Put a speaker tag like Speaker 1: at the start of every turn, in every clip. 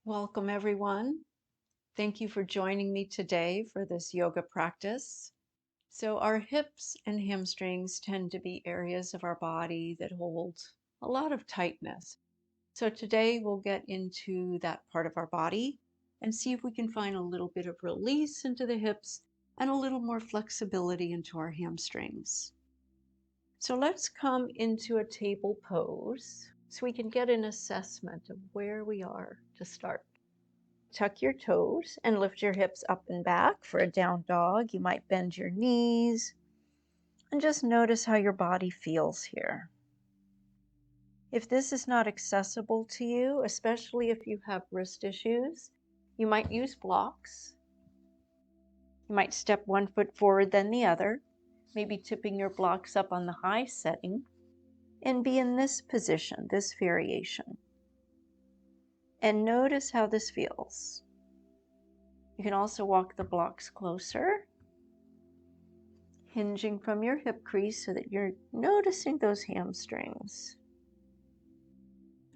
Speaker 1: Welcome, everyone. Thank you for joining me today for this yoga practice. So, our hips and hamstrings tend to be areas of our body that hold a lot of tightness. So, today we'll get into that part of our body and see if we can find a little bit of release into the hips and a little more flexibility into our hamstrings. So, let's come into a table pose so we can get an assessment of where we are to start. Tuck your toes and lift your hips up and back for a down dog. You might bend your knees and just notice how your body feels here. If this is not accessible to you, especially if you have wrist issues, you might use blocks. You might step one foot forward, then the other, maybe tipping your blocks up on the high setting, and be in this position, this variation. And notice how this feels. You can also walk the blocks closer, hinging from your hip crease so that you're noticing those hamstrings.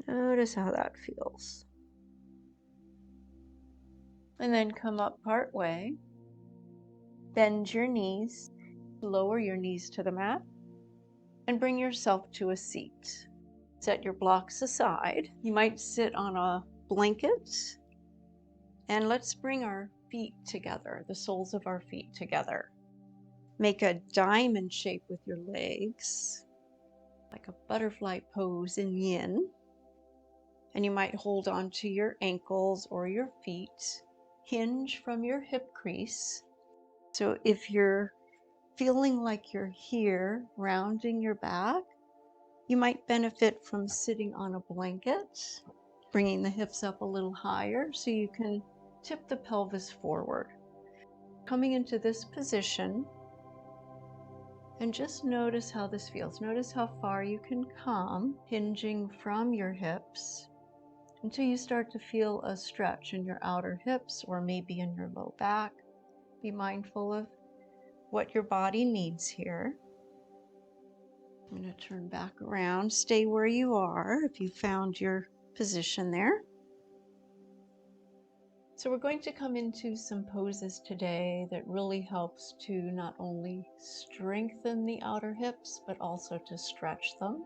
Speaker 1: Notice how that feels. And then come up part way. Bend your knees, lower your knees to the mat, and bring yourself to a seat. Set your blocks aside. You might sit on a blanket, and let's bring our feet together, the soles of our feet together. Make a diamond shape with your legs, like a butterfly pose in yin. And you might hold on to your ankles or your feet. Hinge from your hip crease. So if you're feeling like you're here, rounding your back, you might benefit from sitting on a blanket, bringing the hips up a little higher so you can tip the pelvis forward. Coming into this position, and just notice how this feels. Notice how far you can come, hinging from your hips, until you start to feel a stretch in your outer hips or maybe in your low back. Be mindful of what your body needs here. I'm going to turn back around. Stay where you are if you found your position there. So we're going to come into some poses today that really helps to not only strengthen the outer hips, but also to stretch them.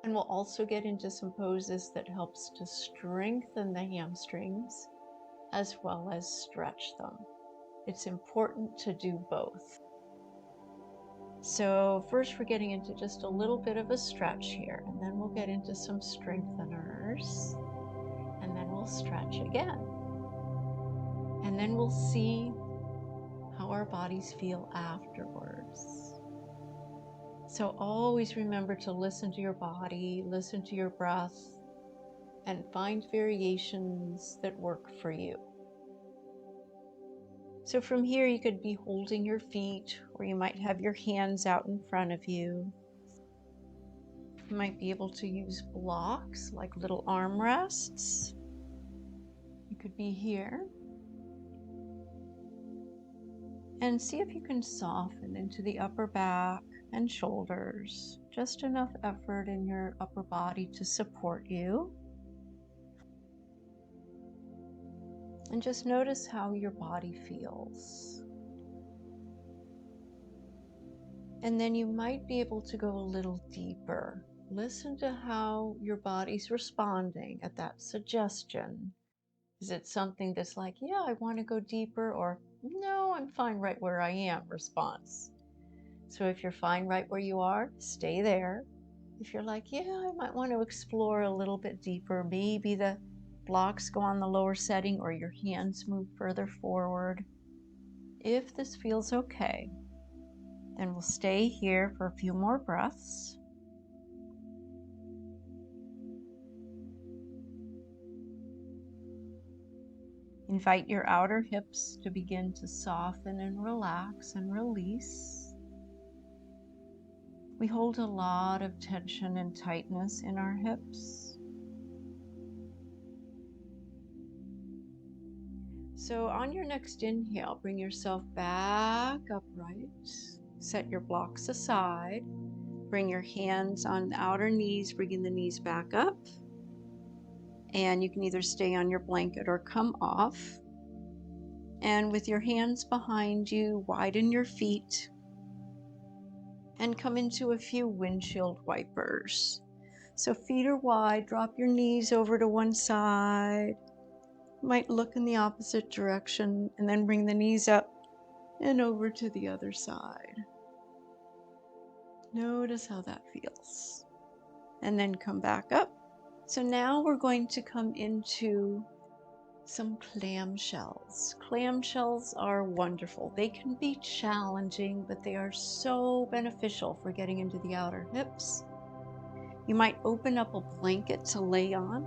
Speaker 1: And we'll also get into some poses that helps to strengthen the hamstrings as well as stretch them. It's important to do both. So first we're getting into just a little bit of a stretch here, and then we'll get into some strengtheners, and then we'll stretch again. And then we'll see how our bodies feel afterwards. So always remember to listen to your body, listen to your breath, and find variations that work for you. So from here, you could be holding your feet, or you might have your hands out in front of you. You might be able to use blocks like little arm rests. You could be here. And see if you can soften into the upper back and shoulders. Just enough effort in your upper body to support you. And just notice how your body feels. And then you might be able to go a little deeper. Listen to how your body's responding at that suggestion. Is it something that's like, yeah, I want to go deeper, or no, I'm fine right where I am response? So if you're fine right where you are, stay there. If you're like, yeah, I might want to explore a little bit deeper, maybe the blocks go on the lower setting or your hands move further forward. If this feels okay, then we'll stay here for a few more breaths. Invite your outer hips to begin to soften and relax and release. We hold a lot of tension and tightness in our hips. So on your next inhale, bring yourself back upright. Set your blocks aside. Bring your hands on the outer knees, bringing the knees back up. And you can either stay on your blanket or come off. And with your hands behind you, widen your feet and come into a few windshield wipers. So feet are wide, drop your knees over to one side. You might look in the opposite direction and then bring the knees up and over to the other side. Notice how that feels. And then come back up. So now we're going to come into some clamshells. Clamshells are wonderful. They can be challenging, but they are so beneficial for getting into the outer hips. You might open up a blanket to lay on,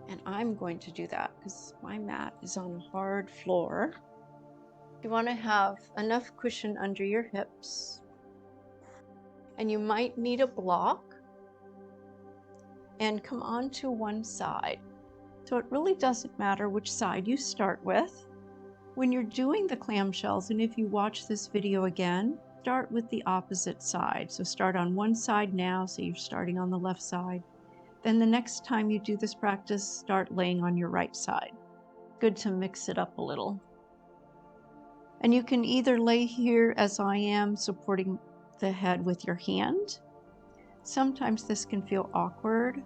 Speaker 1: and I'm going to do that because my mat is on a hard floor. You want to have enough cushion under your hips, and you might need a block and come onto one side. So it really doesn't matter which side you start with. When you're doing the clamshells, and if you watch this video again, start with the opposite side. So start on one side now, so you're starting on the left side. Then the next time you do this practice, start laying on your right side. Good to mix it up a little. And you can either lay here as I am, supporting the head with your hand. Sometimes this can feel awkward.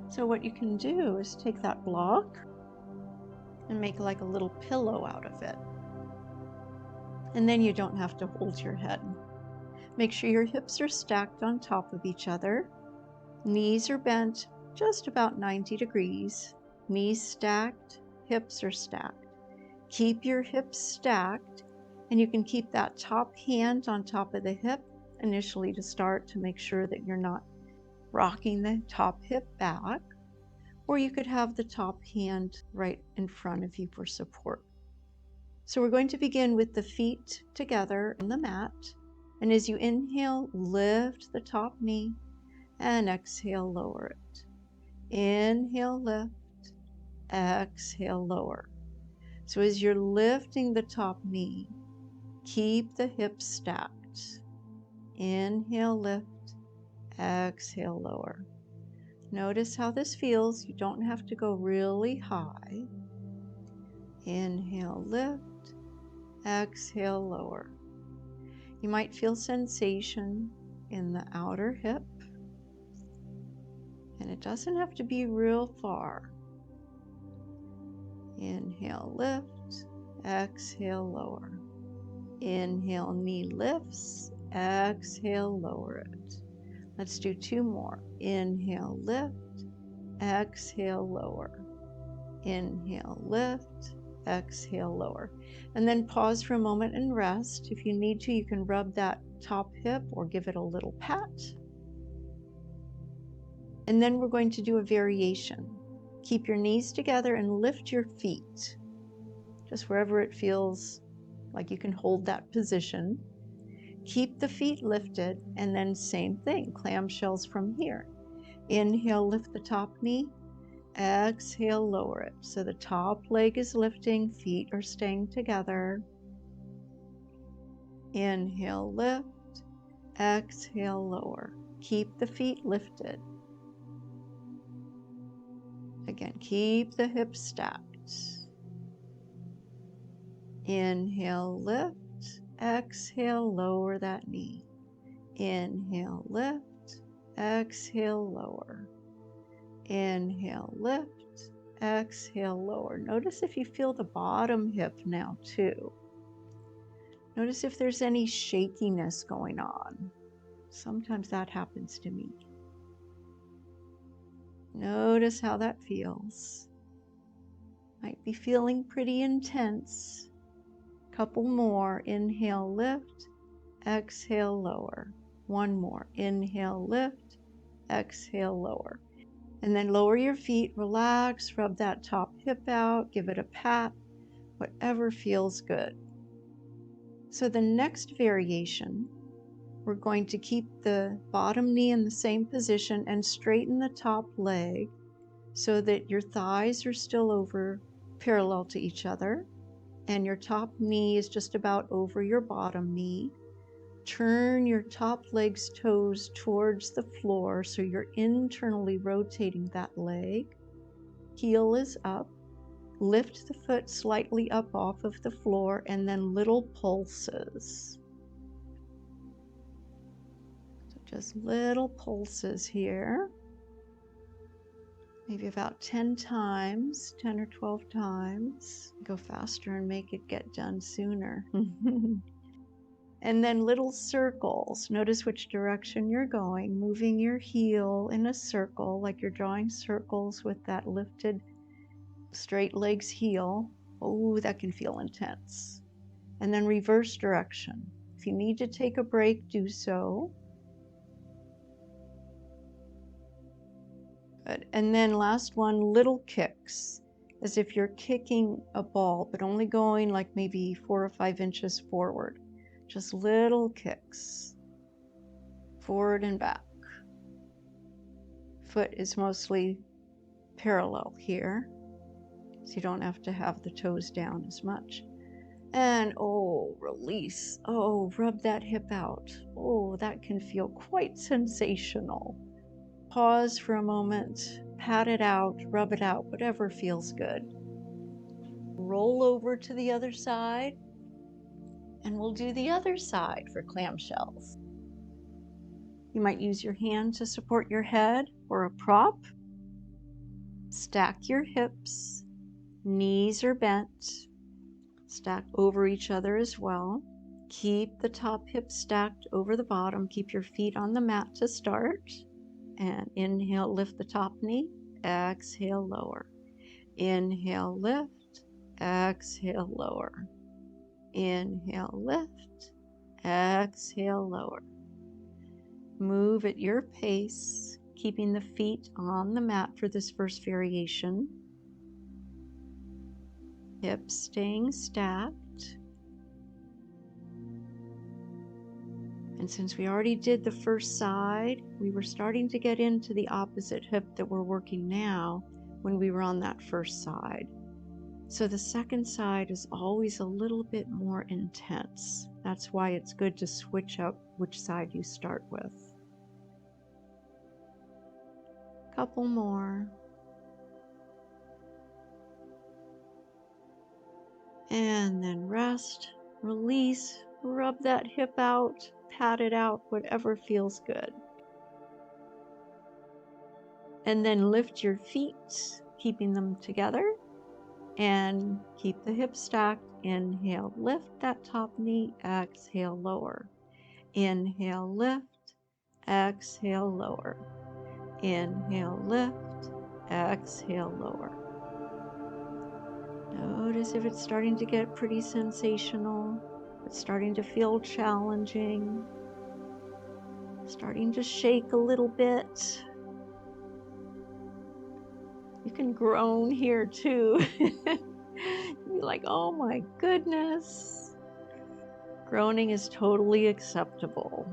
Speaker 1: So what you can do is take that block and make like a little pillow out of it. And then you don't have to hold your head. Make sure your hips are stacked on top of each other. Knees are bent just about 90 degrees. Knees stacked, hips are stacked. Keep your hips stacked, and you can keep that top hand on top of the hip initially to start, to make sure that you're not rocking the top hip back. Or you could have the top hand right in front of you for support. So we're going to begin with the feet together on the mat. And as you inhale, lift the top knee, and exhale, lower it. Inhale, lift, exhale, lower. So as you're lifting the top knee, keep the hips stacked. Inhale, lift, exhale, lower. Notice how this feels. You don't have to go really high. Inhale, lift, exhale, lower. You might feel sensation in the outer hip, and it doesn't have to be real far. Inhale, lift, exhale, lower. Inhale, knee lifts, exhale, lower it. Let's do two more. Inhale, lift, exhale, lower. Inhale, lift, exhale, lower. And then pause for a moment and rest. If you need to, you can rub that top hip or give it a little pat. And then we're going to do a variation. Keep your knees together and lift your feet, just wherever it feels like you can hold that position. Keep the feet lifted, and then same thing, clamshells from here. Inhale, lift the top knee. Exhale, lower it. So the top leg is lifting, feet are staying together. Inhale, lift. Exhale, lower. Keep the feet lifted. Again, keep the hips stacked. Inhale, lift. Exhale, lower that knee. Inhale, lift. Exhale, lower. Inhale, lift. Exhale, lower. Notice if you feel the bottom hip now too. Notice if there's any shakiness going on. Sometimes that happens to me. Notice how that feels. Might be feeling pretty intense. Couple more. Inhale, lift. Exhale, lower. One more. Inhale, lift. Exhale, lower. And then lower your feet, relax, rub that top hip out, give it a pat, whatever feels good. So the next variation, we're going to keep the bottom knee in the same position and straighten the top leg so that your thighs are still over parallel to each other, and your top knee is just about over your bottom knee. Turn your top leg's toes towards the floor so you're internally rotating that leg. heel is up. Lift the foot slightly up off of the floor, and then little pulses. So just little pulses here. Maybe about 10 times, 10 or 12 times. Go faster and make it get done sooner. And then little circles. Notice which direction you're going, moving your heel in a circle, like you're drawing circles with that lifted straight legs heel. Oh, that can feel intense. And then reverse direction. If you need to take a break, do so. Good. And then last one, little kicks, as if you're kicking a ball, but only going like maybe 4 or 5 inches forward. Just little kicks, forward and back. Foot is mostly parallel here, so you don't have to have the toes down as much. And oh, release. Oh, rub that hip out. Oh, that can feel quite sensational. Pause for a moment, pat it out, rub it out, whatever feels good. Roll over to the other side, and we'll do the other side for clamshells. You might use your hand to support your head or a prop. Stack your hips, knees are bent, stack over each other as well. Keep the top hip stacked over the bottom. Keep your feet on the mat to start. And inhale, lift the top knee. Exhale, lower. Inhale, lift. Exhale, lower. Inhale, lift. Exhale, lower. Move at your pace, keeping the feet on the mat for this first variation. Hips staying stacked. And since we already did the first side, we were starting to get into the opposite hip that we're working now when we were on that first side. So the second side is always a little bit more intense. That's why it's good to switch up which side you start with. Couple more. And then rest, release, rub that hip out, pat it out, whatever feels good. And then lift your feet, keeping them together, and keep the hips stacked. Inhale, lift that top knee, exhale, lower. Inhale, lift, exhale, lower. Inhale, lift, exhale, lower. Notice if it's starting to get pretty sensational. It's starting to feel challenging. Starting to shake a little bit. You can groan here too. You're like, oh my goodness. Groaning is totally acceptable.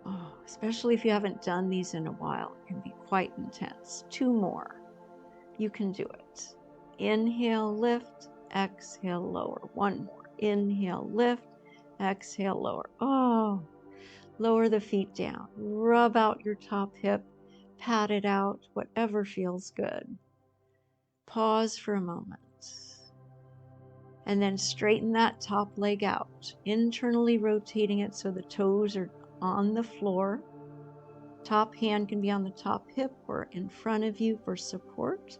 Speaker 1: Oh, especially if you haven't done these in a while, it can be quite intense. 2 more. You can do it. Inhale, lift, exhale, lower. 1 more. Inhale, lift, exhale, lower. Oh, lower the feet down. Rub out your top hip, pat it out, whatever feels good. Pause for a moment. And then straighten that top leg out, internally rotating it so the toes are on the floor. Top hand can be on the top hip or in front of you for support.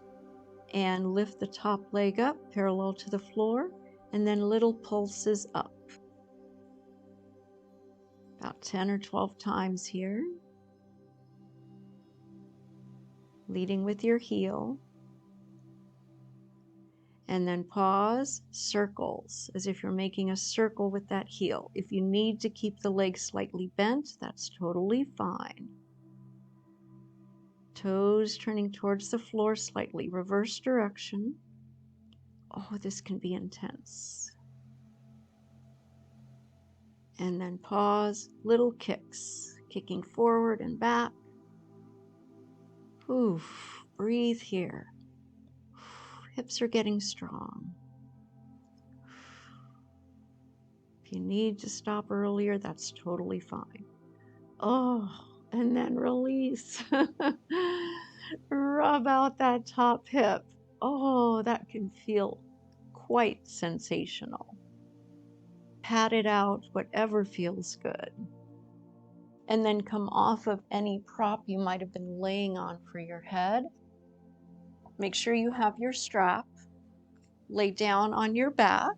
Speaker 1: And lift the top leg up parallel to the floor, and then little pulses up. About 10 or 12 times here. Leading with your heel. And then pause, circles, as if you're making a circle with that heel. If you need to keep the legs slightly bent, that's totally fine. Toes turning towards the floor slightly, reverse direction. Oh, this can be intense. And then pause, little kicks, kicking forward and back. Oof, breathe here. Hips are getting strong. If you need to stop earlier, that's totally fine. Oh, and then release. Rub out that top hip. Oh, that can feel quite sensational. Pat it out, whatever feels good. And then come off of any prop you might have been laying on for your head. Make sure you have your strap. Lay down on your back.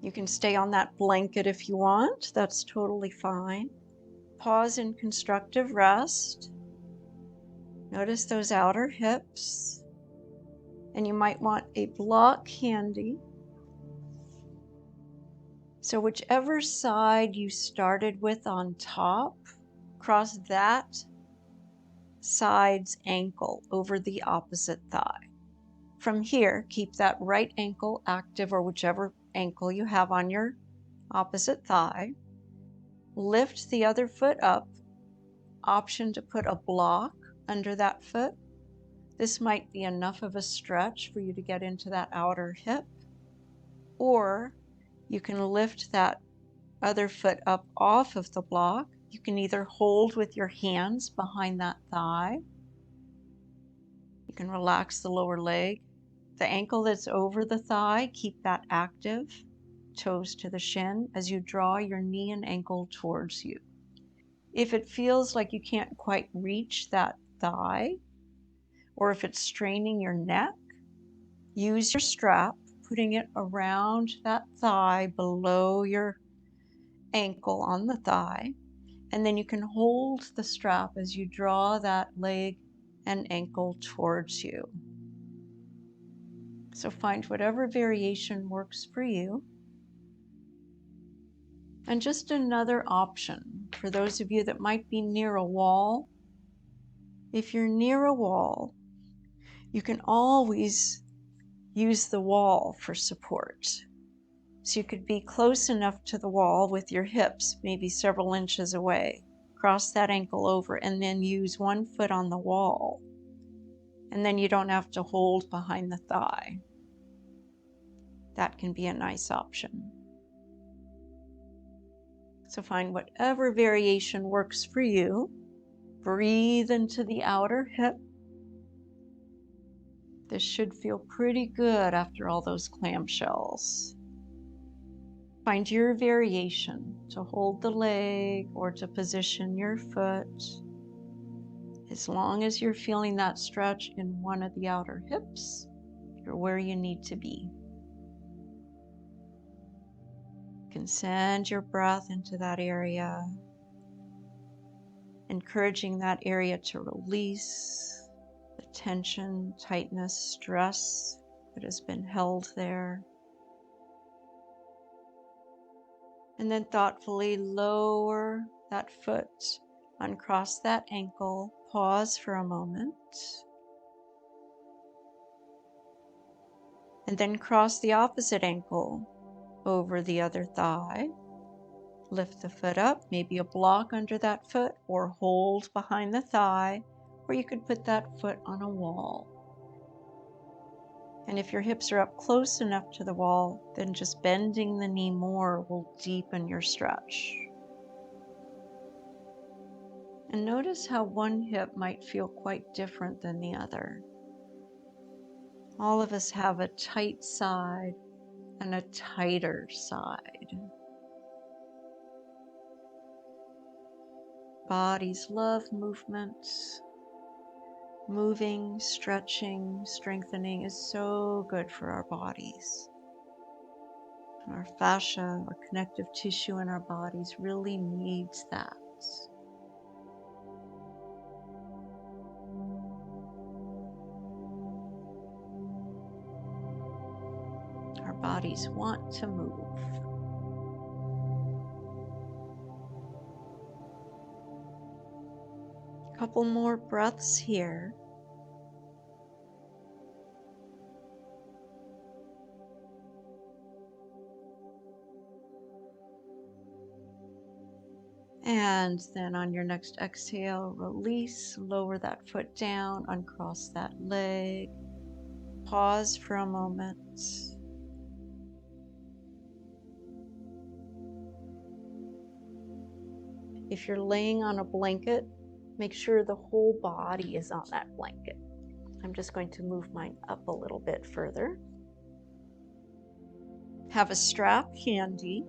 Speaker 1: You can stay on that blanket if you want. That's totally fine. Pause in constructive rest. Notice those outer hips. And you might want a block handy. So whichever side you started with on top, cross that side's ankle over the opposite thigh. From here, keep that right ankle active, or whichever ankle you have on your opposite thigh. Lift the other foot up. Option to put a block under that foot. This might be enough of a stretch for you to get into that outer hip. Or you can lift that other foot up off of the block. You can either hold with your hands behind that thigh. You can relax the lower leg. The ankle that's over the thigh, keep that active. Toes to the shin as you draw your knee and ankle towards you. If it feels like you can't quite reach that thigh, or if it's straining your neck, use your strap, putting it around that thigh below your ankle on the thigh, and then you can hold the strap as you draw that leg and ankle towards you. So find whatever variation works for you. And just another option for those of you that might be near a wall. If you're near a wall, you can always use the wall for support. So you could be close enough to the wall with your hips, maybe several inches away. Cross that ankle over and then use one foot on the wall. And then you don't have to hold behind the thigh. That can be a nice option. So find whatever variation works for you. Breathe into the outer hip. This should feel pretty good after all those clamshells. Find your variation to hold the leg or to position your foot. As long as you're feeling that stretch in one of the outer hips, you're where you need to be. You can send your breath into that area, encouraging that area to release the tension, tightness, stress that has been held there. And then thoughtfully lower that foot, uncross that ankle, pause for a moment. And then cross the opposite ankle over the other thigh. Lift the foot up, maybe a block under that foot, or hold behind the thigh, or you could put that foot on a wall. And if your hips are up close enough to the wall, then just bending the knee more will deepen your stretch. And notice how one hip might feel quite different than the other. All of us have a tight side and a tighter side. Bodies love movement. Moving, stretching, strengthening is so good for our bodies. And our fascia, our connective tissue in our bodies really needs that. Our bodies want to move. A couple more breaths here. And then on your next exhale, release, lower that foot down, uncross that leg. Pause for a moment. If you're laying on a blanket, Make sure the whole body is on that blanket. I'm just going to move mine up a little bit further. Have a strap handy.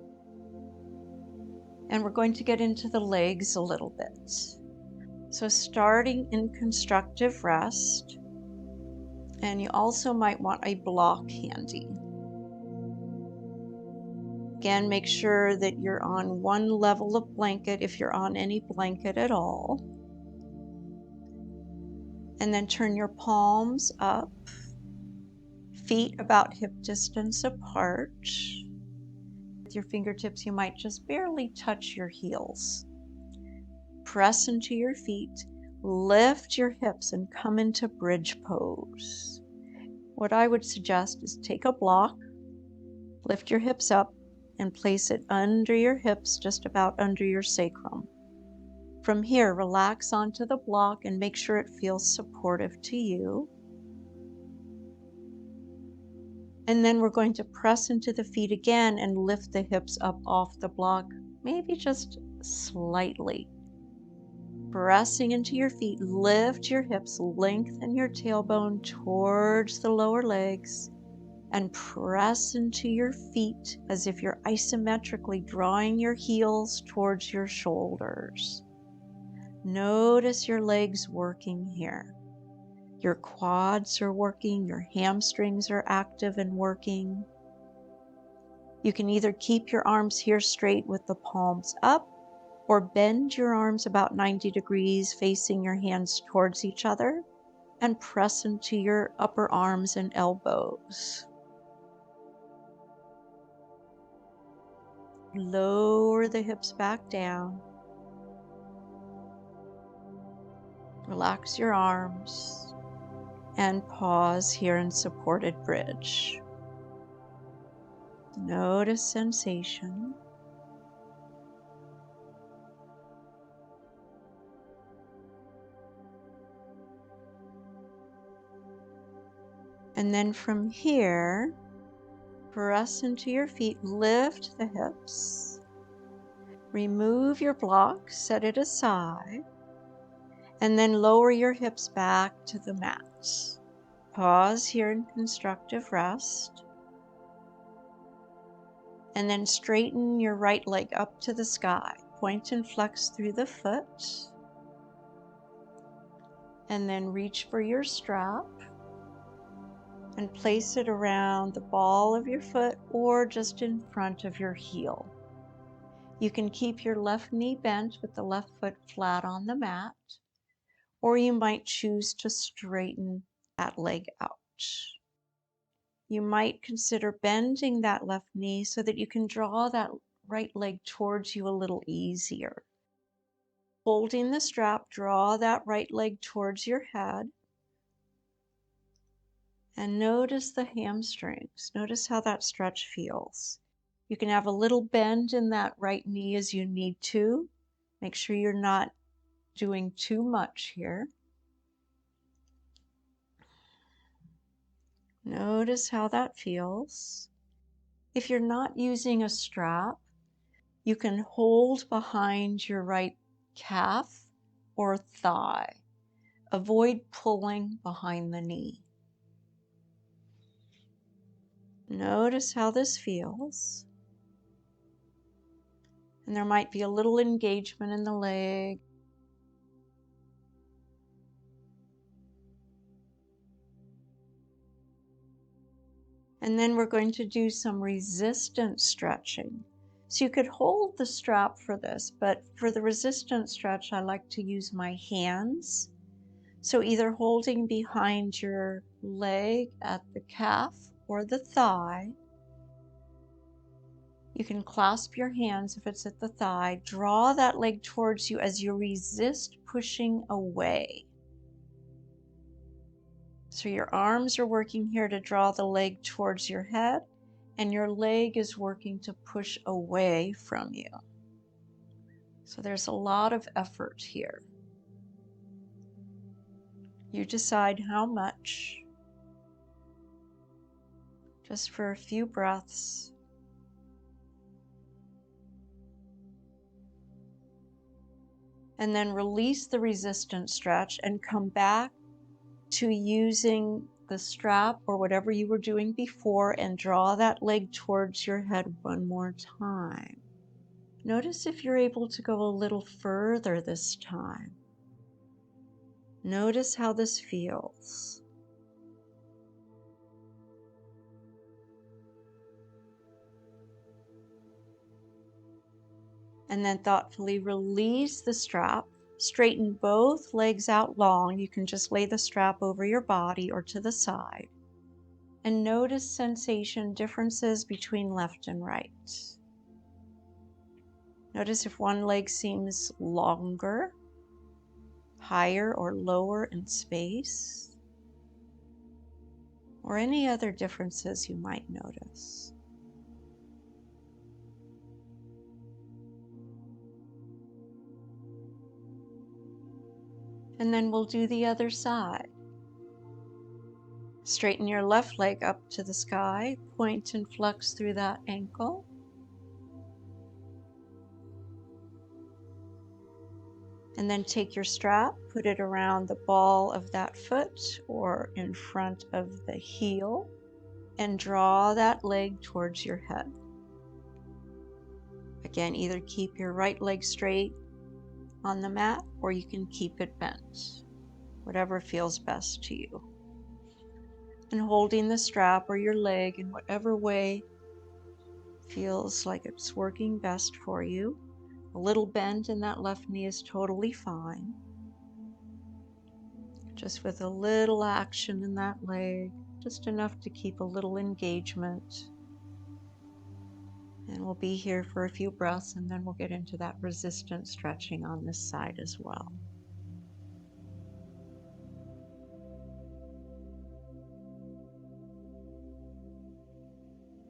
Speaker 1: And we're going to get into the legs a little bit. So starting in constructive rest, and you also might want a block handy. Again, make sure that you're on one level of blanket if you're on any blanket at all. And then turn your palms up, feet about hip distance apart. With your fingertips, you might just barely touch your heels. Press into your feet, lift your hips, and come into bridge pose. What I would suggest is take a block, lift your hips up, and place it under your hips, just about under your sacrum. From here, relax onto the block and make sure it feels supportive to you. And then we're going to press into the feet again and lift the hips up off the block, maybe just slightly. Pressing into your feet, lift your hips, lengthen your tailbone towards the lower legs, and press into your feet as if you're isometrically drawing your heels towards your shoulders. Notice your legs working here. Your quads are working, your hamstrings are active and working. You can either keep your arms here straight with the palms up, or bend your arms about 90 degrees, facing your hands towards each other, and press into your upper arms and elbows. Lower the hips back down. Relax your arms and pause here in supported bridge. Notice sensation. And then from here, press into your feet, lift the hips, remove your block, set it aside, and then lower your hips back to the mat. Pause here in constructive rest. And then straighten your right leg up to the sky. Point and flex through the foot. And then reach for your strap and place it around the ball of your foot or just in front of your heel. You can keep your left knee bent with the left foot flat on the mat, or you might choose to straighten that leg out. You might consider bending that left knee so that you can draw that right leg towards you a little easier. Holding the strap, draw that right leg towards your head. And notice the hamstrings. Notice how that stretch feels. You can have a little bend in that right knee as you need to. Make sure you're not doing too much here. Notice how that feels. If you're not using a strap, you can hold behind your right calf or thigh. Avoid pulling behind the knee. Notice how this feels. And there might be a little engagement in the leg. And then we're going to do some resistance stretching. So you could hold the strap for this, but for the resistance stretch, I like to use my hands. So either holding behind your leg at the calf or the thigh. You can clasp your hands if it's at the thigh. Draw that leg towards you as you resist pushing away. So your arms are working here to draw the leg towards your head, and your leg is working to push away from you. So there's a lot of effort here. You decide how much, just for a few breaths. And then release the resistance stretch and come back to using the strap or whatever you were doing before and draw that leg towards your head one more time. Notice if you're able to go a little further this time. Notice how this feels. And then thoughtfully release the strap. Straighten both legs out long. You can just lay the strap over your body or to the side. And notice sensation differences between left and right. Notice if one leg seems longer, higher or lower in space, or any other differences you might notice. And then we'll do the other side. Straighten your left leg up to the sky, point and flex through that ankle. And then take your strap, put it around the ball of that foot or in front of the heel, and draw that leg towards your head. Again, either keep your right leg straight on the mat or you can keep it bent, whatever feels best to you. And holding the strap or your leg in whatever way feels like it's working best for you. A little bend in that left knee is totally fine. Just with a little action in that leg, just enough to keep a little engagement. And we'll be here for a few breaths and then we'll get into that resistance stretching on this side as well.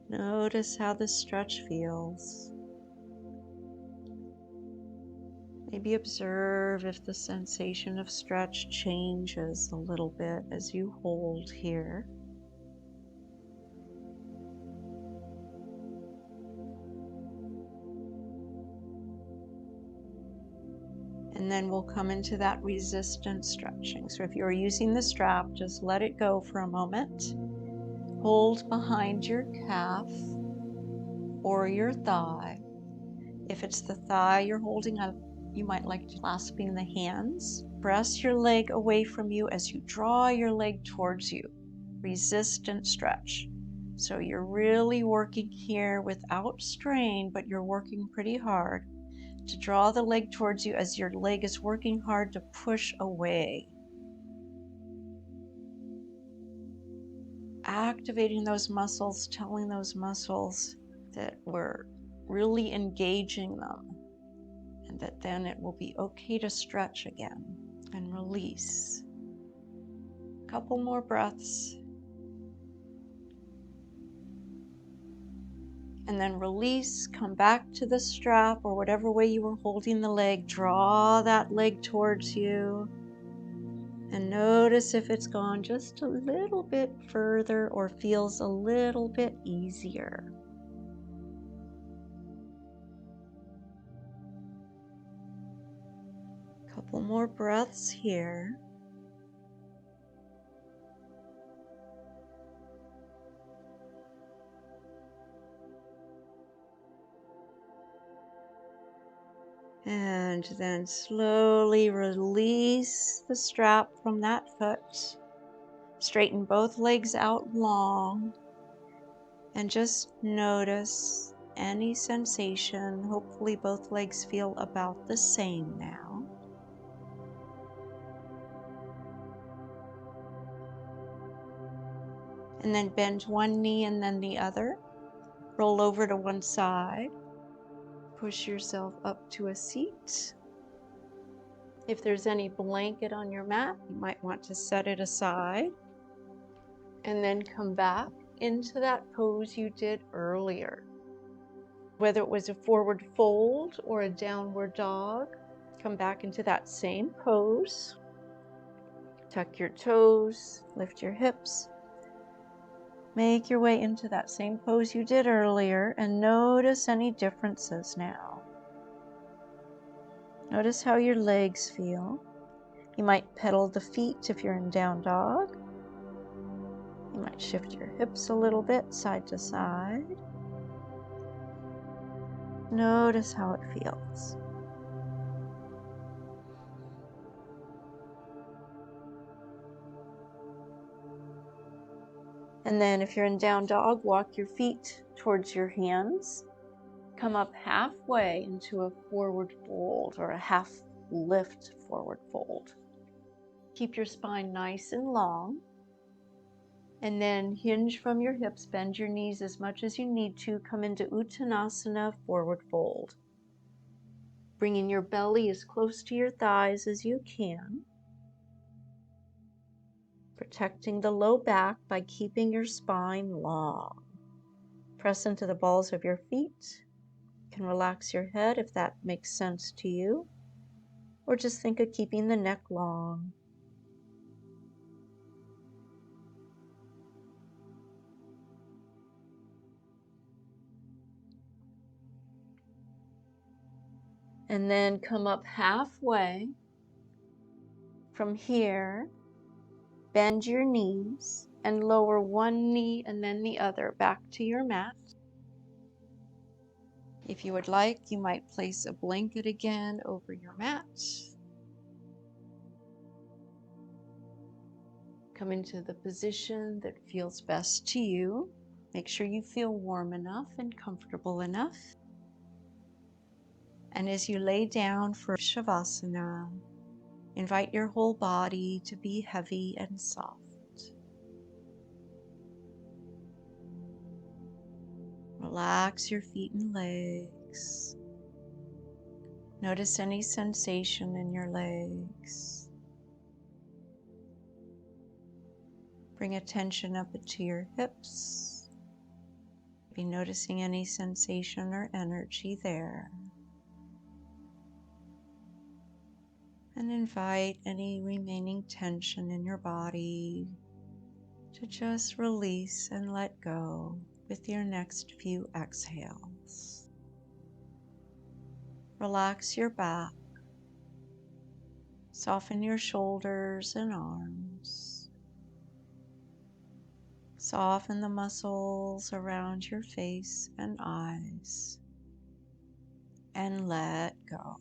Speaker 1: Notice how this stretch feels. Maybe observe if the sensation of stretch changes a little bit as you hold here. And then we'll come into that resistance stretching. So if you're using the strap, just let it go for a moment. Hold behind your calf or your thigh. If it's the thigh you're holding up, you might like to clasping the hands. Press your leg away from you as you draw your leg towards you. Resistance stretch. So you're really working here without strain, but you're working pretty hard to draw the leg towards you as your leg is working hard to push away. Activating those muscles, telling those muscles that we're really engaging them and that then it will be okay to stretch again and release. A couple more breaths. And then release, come back to the strap or whatever way you were holding the leg. Draw that leg towards you. And notice if it's gone just a little bit further or feels a little bit easier. Couple more breaths here. And then slowly release the strap from that foot. Straighten both legs out long. And just notice any sensation. Hopefully both legs feel about the same now. And then bend one knee and then the other. Roll over to one side. Push yourself up to a seat. If there's any blanket on your mat, you might want to set it aside. And then come back into that pose you did earlier. Whether it was a forward fold or a downward dog, come back into that same pose. Tuck your toes, lift your hips. Make your way into that same pose you did earlier and notice any differences now. Notice how your legs feel. You might pedal the feet if you're in down dog. You might shift your hips a little bit side to side. Notice how it feels. And then if you're in down dog, walk your feet towards your hands. Come up halfway into a forward fold or a half lift forward fold. Keep your spine nice and long. And then hinge from your hips, bend your knees as much as you need to. Come into Uttanasana, forward fold. Bringing your belly as close to your thighs as you can. Protecting the low back by keeping your spine long. Press into the balls of your feet. You can relax your head if that makes sense to you. Or just think of keeping the neck long. And then come up halfway. From here, bend your knees and lower one knee and then the other back to your mat. If you would like, you might place a blanket again over your mat. Come into the position that feels best to you. Make sure you feel warm enough and comfortable enough. And as you lay down for Shavasana, invite your whole body to be heavy and soft. Relax your feet and legs. Notice any sensation in your legs. Bring attention up to your hips. Be noticing any sensation or energy there. And invite any remaining tension in your body to just release and let go with your next few exhales. Relax your back. Soften your shoulders and arms. Soften the muscles around your face and eyes. And let go.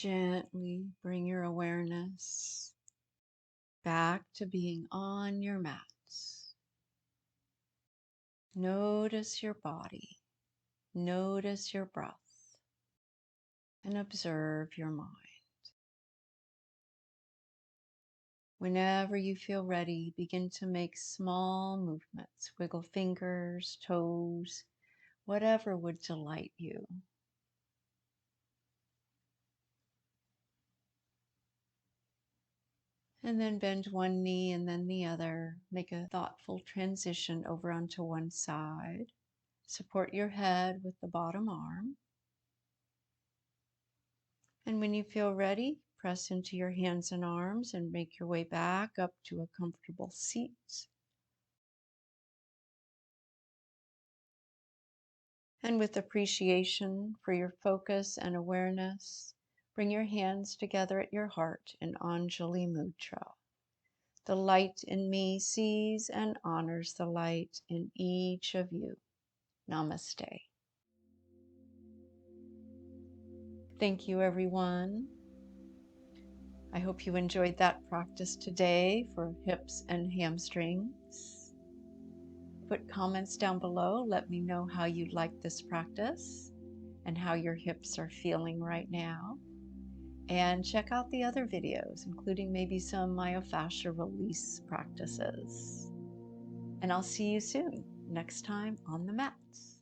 Speaker 1: Gently bring your awareness back to being on your mats. Notice your body, notice your breath, and observe your mind. Whenever you feel ready, begin to make small movements. Wiggle fingers, toes, whatever would delight you. And then bend one knee and then the other. Make a thoughtful transition over onto one side. Support your head with the bottom arm. And when you feel ready, press into your hands and arms and make your way back up to a comfortable seat. And with appreciation for your focus and awareness, bring your hands together at your heart in Anjali Mudra. The light in me sees and honors the light in each of you. Namaste. Thank you, everyone. I hope you enjoyed that practice today for hips and hamstrings. Put comments down below. Let me know how you like this practice and how your hips are feeling right now. And check out the other videos, including maybe some myofascial release practices. And I'll see you soon, next time on the mats.